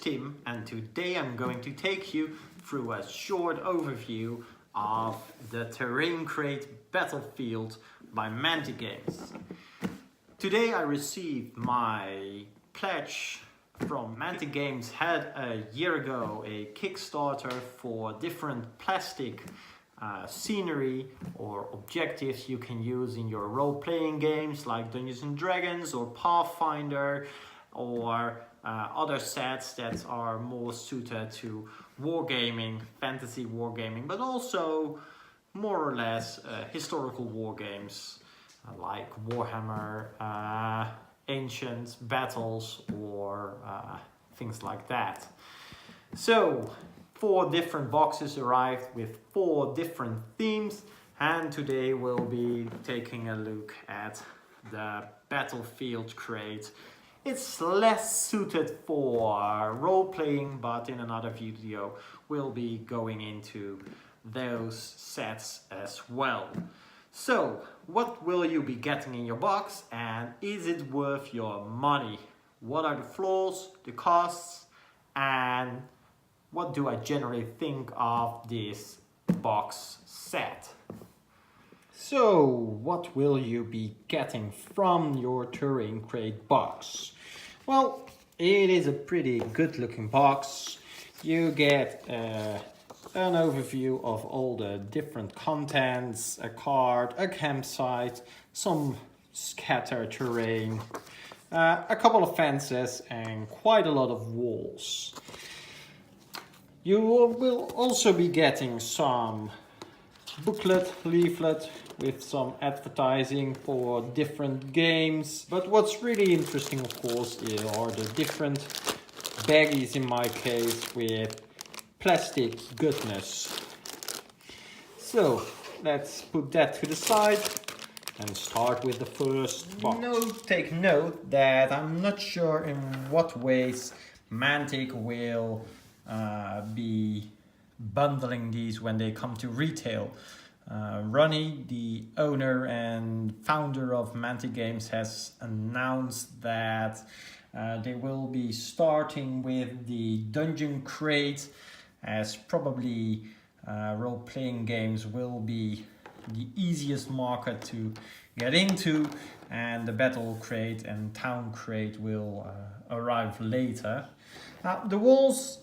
Tim, and today I'm going to take you through a short overview of the Terrain Crate Battlefield by Mantic Games. Today I received my pledge from Mantic Games. Had a year ago a Kickstarter for different plastic scenery or objectives you can use in your role-playing games like Dungeons and Dragons or Pathfinder, or other sets that are more suited to wargaming, fantasy wargaming, but also more or less historical wargames like Warhammer, ancient battles, or things like that. So 4 different boxes arrived with 4 different themes, and today we'll be taking a look at the Battlefield Crate. It's less suited for role-playing, but in another video we'll be going into those sets as well. So, what will you be getting in your box, and is it worth your money? What are the flaws, the costs, and what do I generally think of this box set? So, what will you be getting from your Terrain Crate box? Well, it is a pretty good looking box. You get an overview of all the different contents, a card, a campsite, some scattered terrain, a couple of fences, and quite a lot of walls. You will also be getting some leaflet with some advertising for different games. But what's really interesting, of course, are the different baggies, in my case, with plastic goodness. So let's put that to the side and start with the first box. Take note that I'm not sure in what ways Mantic will be bundling these when they come to retail. Ronnie, the owner and founder of Mantic Games, has announced that they will be starting with the Dungeon Crate, as probably role-playing games will be the easiest market to get into, and the Battle Crate and Town Crate will arrive later. The walls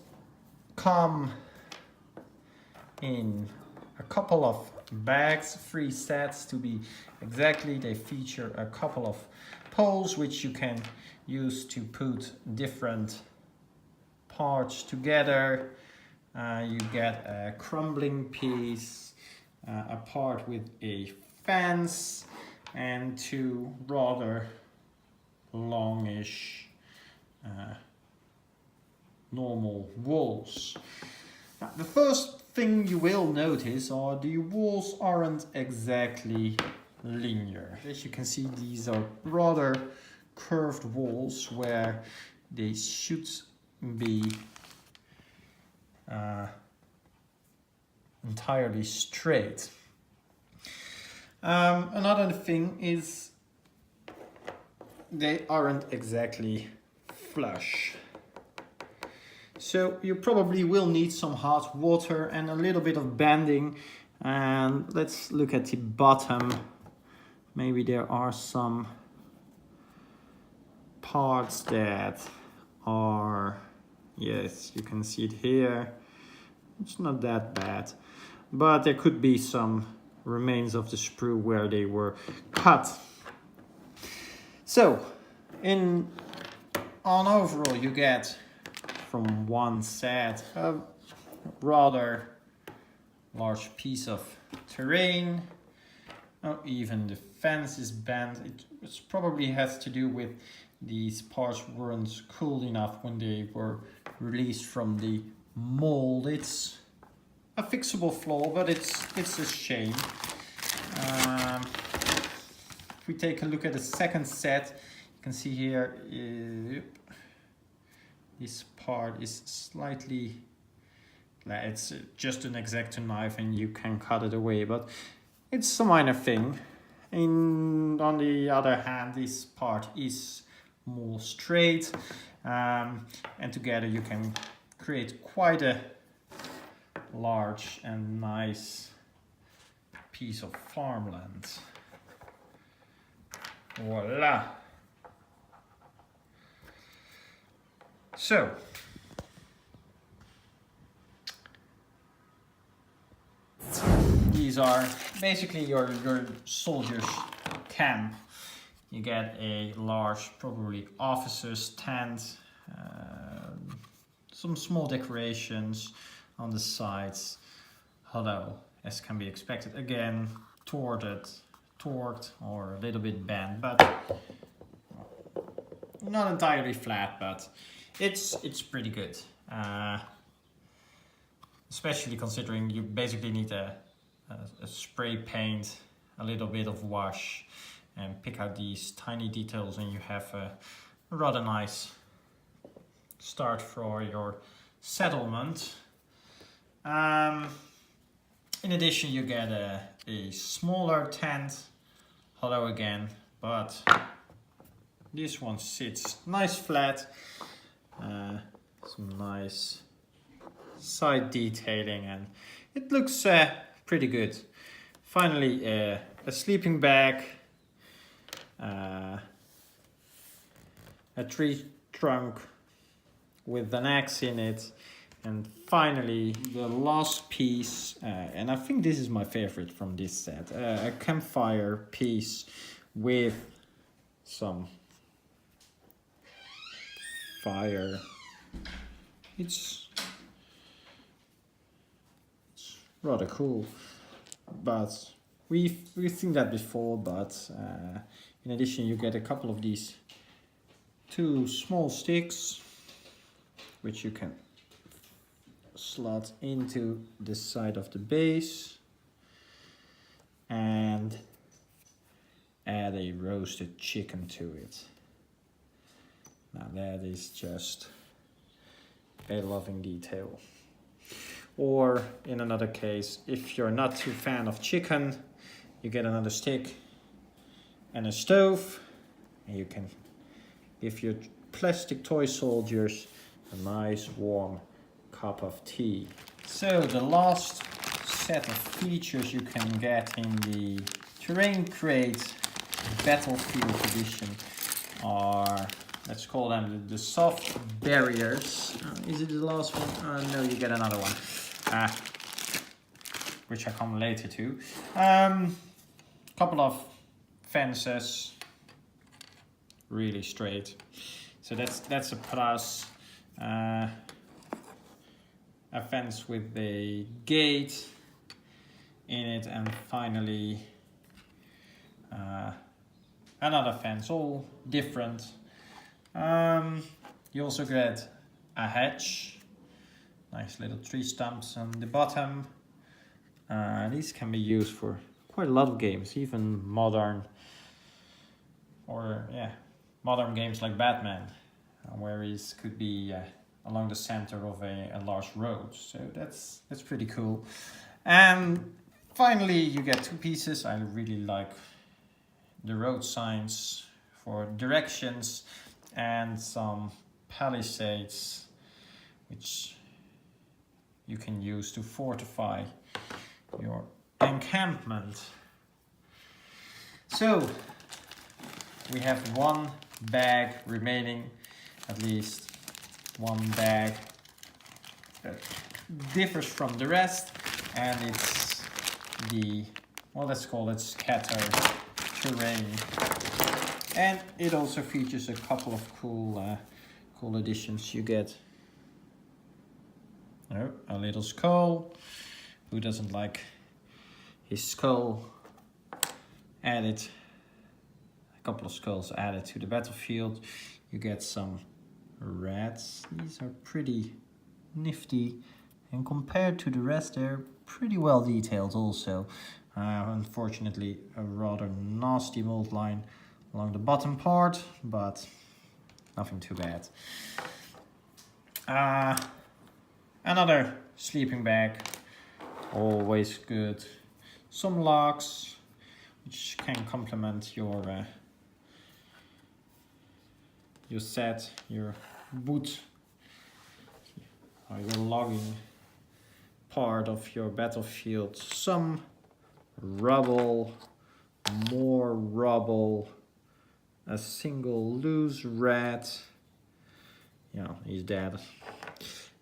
come in a couple of bags, 3 sets to be exactly. They feature a couple of poles which you can use to put different parts together. You get a crumbling piece, a part with a fence, and 2 rather longish normal walls. Now, the first thing you will notice are the walls aren't exactly linear. As you can see, these are rather curved walls where they should be entirely straight. Another thing is they aren't exactly flush. So you probably will need some hot water and a little bit of bending. And let's look at the bottom. Maybe there are some parts that are, yes, you can see it here. It's not that bad, but there could be some remains of the sprue where they were cut. So on overall you get from one set a rather large piece of terrain. Oh, even the fence is bent. It probably has to do with these parts weren't cool enough when they were released from the mold. It's a fixable flaw, but it's a shame. If we take a look at the second set, you can see here this part is slightly, it's just an X-Acto knife and you can cut it away, but it's a minor thing. And on the other hand, this part is more straight, and together you can create quite a large and nice piece of farmland. Voila! So, these are basically your soldiers' camp. You get a large, probably officer's tent, some small decorations on the sides. Although, as can be expected, again, torqued or a little bit bent, but not entirely flat, but it's pretty good. Especially considering you basically need a spray paint, a little bit of wash, and pick out these tiny details, and you have a rather nice start for your settlement. In addition, you get a smaller tent, although again, but this one sits nice flat. Some nice side detailing, and it looks pretty good. Finally, a sleeping bag, a tree trunk with an axe in it, and finally the last piece, and I think this is my favorite from this set, a campfire piece with some fire. It's rather cool, but we've seen that before. But in addition, you get a couple of these two small sticks, which you can slot into the side of the base, and add a roasted chicken to it. Now that is just a loving detail. Or in another case, if you're not too fan of chicken, you get another stick and a stove, and you can give your plastic toy soldiers a nice warm cup of tea. So the last set of features you can get in the Terrain Crate Battlefield Edition are, let's call them the soft barriers. Is it the last one? No, you get another one, which I come later to. Couple of fences, really straight. So that's a plus. A fence with a gate in it, and finally another fence, all different. You also get a hedge, nice little tree stumps on the bottom. These can be used for quite a lot of games, even modern games like Batman, where these could be along the center of a large road. So that's pretty cool. And finally, you get two pieces. I really like the road signs for directions, and some palisades which you can use to fortify your encampment. So we have one bag remaining, at least one bag that differs from the rest, and it's the, well, let's call it scatter terrain. And it also features a couple of cool additions. You get a little skull. Who doesn't like his skull added? A couple of skulls added to the battlefield. You get some rats. These are pretty nifty, and compared to the rest, they're pretty well detailed also. Unfortunately, a rather nasty mold line along the bottom part, but nothing too bad. Another sleeping bag, always good. Some logs, which can complement your set, your wood, your logging part of your battlefield, some rubble, more rubble, a single loose rat, he's dead,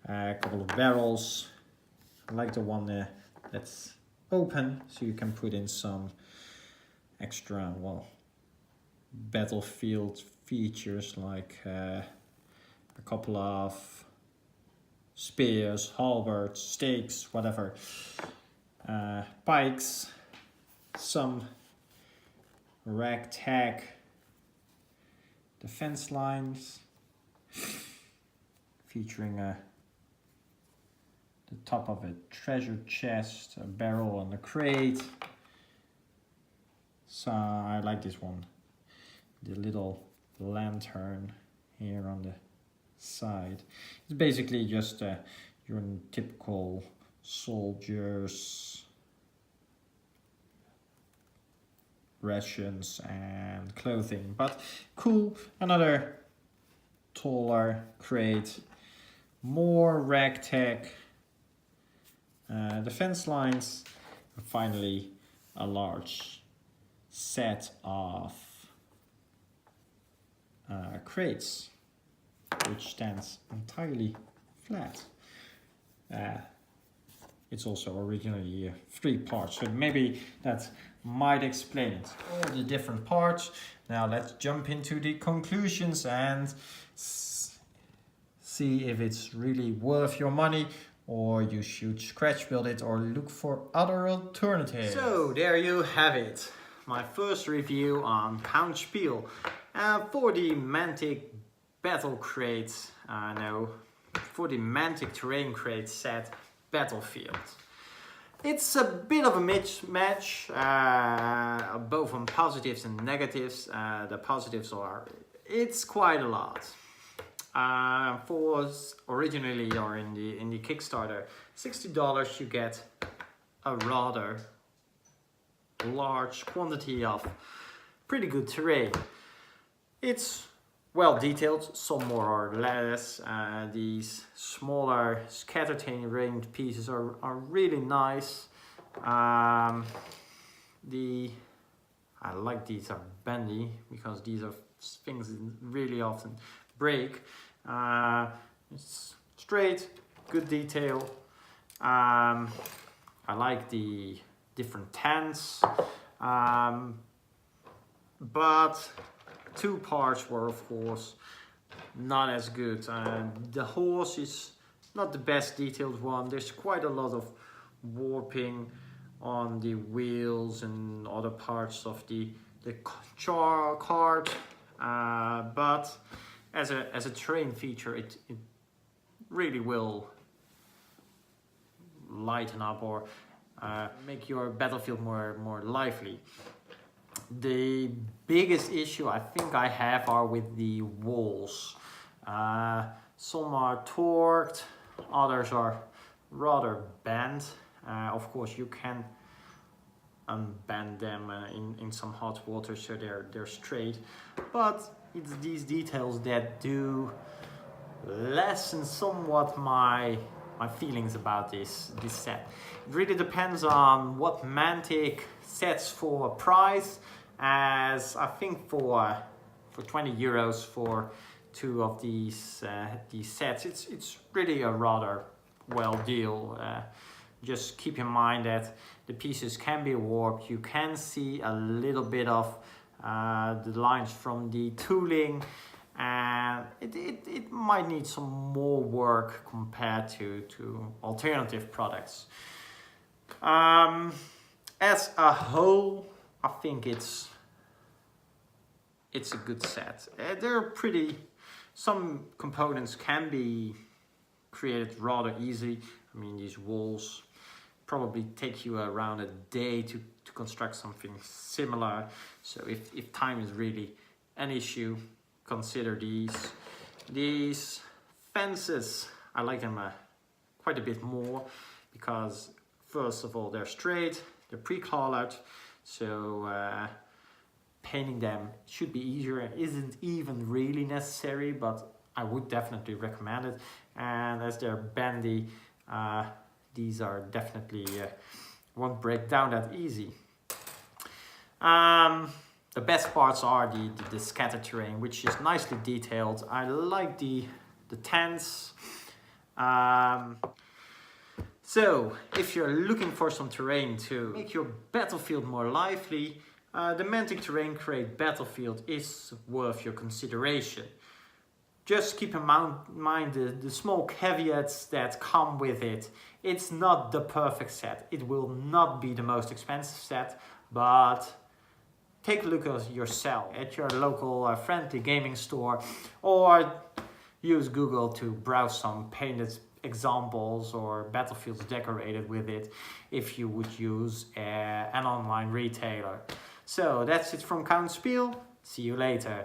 a couple of barrels. I like the one that's open, so you can put in some extra, battlefield features like a couple of spears, halberds, stakes, whatever, pikes, some ragtag defense lines featuring the top of a treasure chest, a barrel and a crate. So I like this one, the little lantern here on the side. It's basically just your typical soldiers' rations and clothing, but cool. Another taller crate, more ragtag, defense lines, and finally a large set of crates, which stands entirely flat. It's also originally 3 parts, so maybe that might explain it. All the different parts. Now let's jump into the conclusions and see if it's really worth your money, or you should scratch build it or look for other alternatives. So there you have it, my first review on Count Spiel for the Mantic Battle Crate, for the Mantic Terrain Crate set Battlefield. It's a bit of a mismatch, both on positives and negatives. The positives are, it's quite a lot. For originally, or in the Kickstarter, $60 you get a rather large quantity of pretty good terrain. It's well detailed, some more or less. These smaller scatter terrain pieces are really nice. I like these are bendy, because these are things that really often break. It's straight, good detail. I like the different tents, but 2 parts were of course not as good. The horse is not the best detailed one. There's quite a lot of warping on the wheels and other parts of the cart, but as a terrain feature, it really will lighten up or make your battlefield more lively. The biggest issue I think I have are with the walls. Some are torqued, others are rather bent. Of course you can unbend them in some hot water so they're straight, but it's these details that do lessen somewhat my feelings about this set. It really depends on what Mantic sets for a price, as I think for 20 euros for 2 of these sets, it's really a rather well deal. Just keep in mind that the pieces can be warped. You can see a little bit of the lines from the tooling, and it might need some more work compared to alternative products. As a whole, I think it's a good set. They're pretty. Some components can be created rather easy. I mean, these walls probably take you around a day to construct something similar. So if time is really an issue, consider these. These fences, I like them quite a bit more, because first of all, they're straight, they're pre-colored, so painting them should be easier. It isn't even really necessary, but I would definitely recommend it. And as they're bendy, these are definitely won't break down that easy. The best parts are the scatter terrain, which is nicely detailed. I like the tents. So, if you're looking for some terrain to make your battlefield more lively, the Mantic Terrain Crate battlefield is worth your consideration. Just keep in mind the small caveats that come with it. It's not the perfect set. It will not be the most expensive set, but take a look at yourself at your local friendly gaming store, or use Google to browse some painted examples or battlefields decorated with it if you would use an online retailer. So that's it from Count Spiel. See you later.